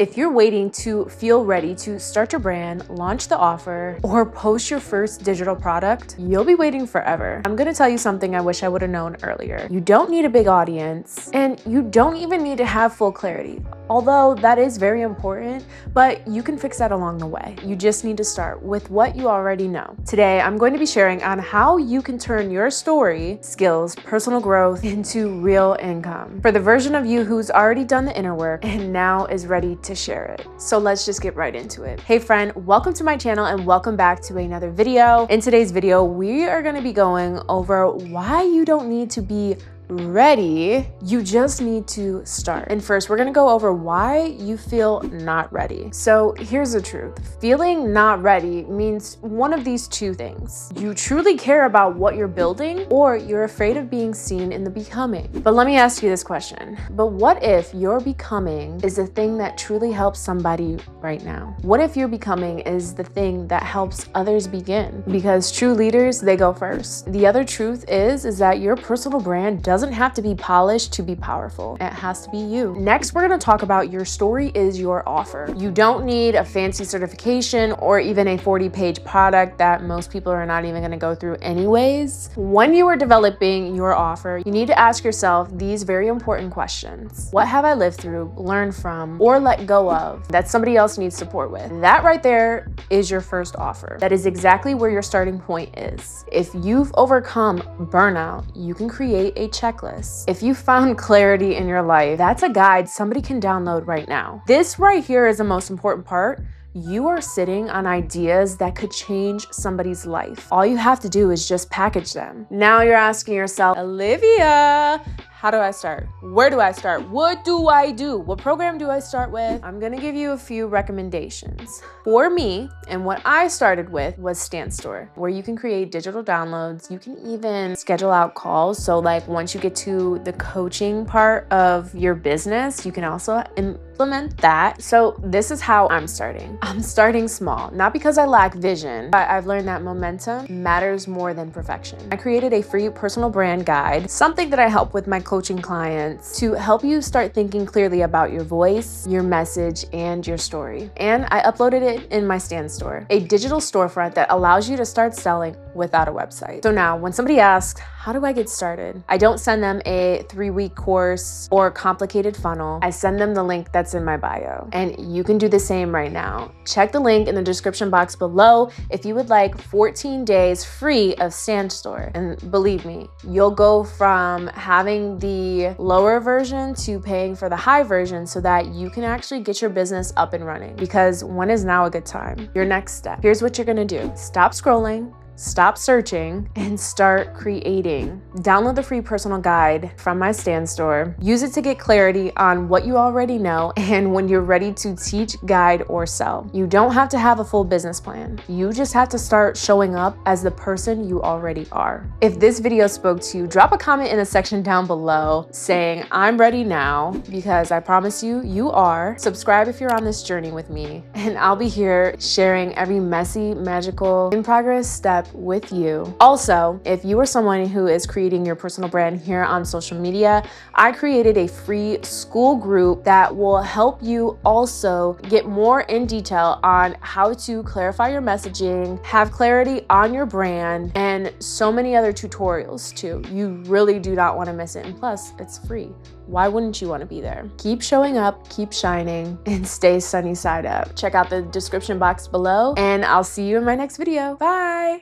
If you're waiting to feel ready to start your brand, launch the offer, or post your first digital product, you'll be waiting forever. I'm gonna tell you something I wish I would have known earlier. You don't need a big audience, and you don't even need to have full clarity. Although that is very important, but you can fix that along the way. You just need to start with what you already know. Today, I'm going to be sharing on how you can turn your story, skills, personal growth into real income for the version of you who's already done the inner work and now is ready to share it. So let's just get right into it. Hey friend, welcome to my channel and welcome back to another video. In today's video, we are going to be going over why you don't need to be ready, you just need to start. And first, we're gonna go over why you feel not ready. So here's the truth. Feeling not ready means one of these two things. You truly care about what you're building, or you're afraid of being seen in the becoming. But let me ask you this question. But what if your becoming is the thing that truly helps somebody right now? What if your becoming is the thing that helps others begin? Because true leaders, they go first. The other truth is that your personal brand doesn't have to be polished to be powerful. It has to be you. Next, we're going to talk about your story is your offer. You don't need a fancy certification or even a 40-page product that most people are not even going to go through anyways. When you are developing your offer, you need to ask yourself these very important questions. What have I lived through, learned from, or let go of that somebody else needs support with? That right there is your first offer. That is exactly where your starting point is. If you've overcome burnout, you can create a checklist. If you found clarity in your life, that's a guide somebody can download right now. This right here is the most important part. You are sitting on ideas that could change somebody's life. All you have to do is just package them. Now you're asking yourself, Olivia, how do I start? Where do I start? What do I do? What program do I start with? I'm gonna give you a few recommendations. For me, and what I started with was StanStore, where you can create digital downloads. You can even schedule out calls. So like once you get to the coaching part of your business, you can also implement that. So this is how I'm starting. I'm starting small, not because I lack vision, but I've learned that momentum matters more than perfection. I created a free personal brand guide, something that I help with my coaching clients to help you start thinking clearly about your voice, your message, and your story. And I uploaded it in my StanStore, a digital storefront that allows you to start selling without a website. So now when somebody asks, how do I get started? I don't send them a 3-week course or complicated funnel. I send them the link that's in my bio. And you can do the same right now. Check the link in the description box below if you would like 14 days free of StanStore. And believe me, you'll go from having the lower version to paying for the high version so that you can actually get your business up and running. Because when is now a good time? Your next step. Here's what you're gonna do. Stop scrolling. Stop searching and start creating. Download the free personal guide from my StanStore. Use it to get clarity on what you already know and when you're ready to teach, guide, or sell. You don't have to have a full business plan. You just have to start showing up as the person you already are. If this video spoke to you, drop a comment in the section down below saying, I'm ready now, because I promise you, you are. Subscribe if you're on this journey with me, and I'll be here sharing every messy, magical, in progress step with you. Also, if you are someone who is creating your personal brand here on social media, I created a free Skool group that will help you also get more in detail on how to clarify your messaging, have clarity on your brand, and so many other tutorials too. You really do not want to miss it. And plus, it's free. Why wouldn't you want to be there? Keep showing up, keep shining, and stay sunny side up. Check out the description box below, and I'll see you in my next video. Bye.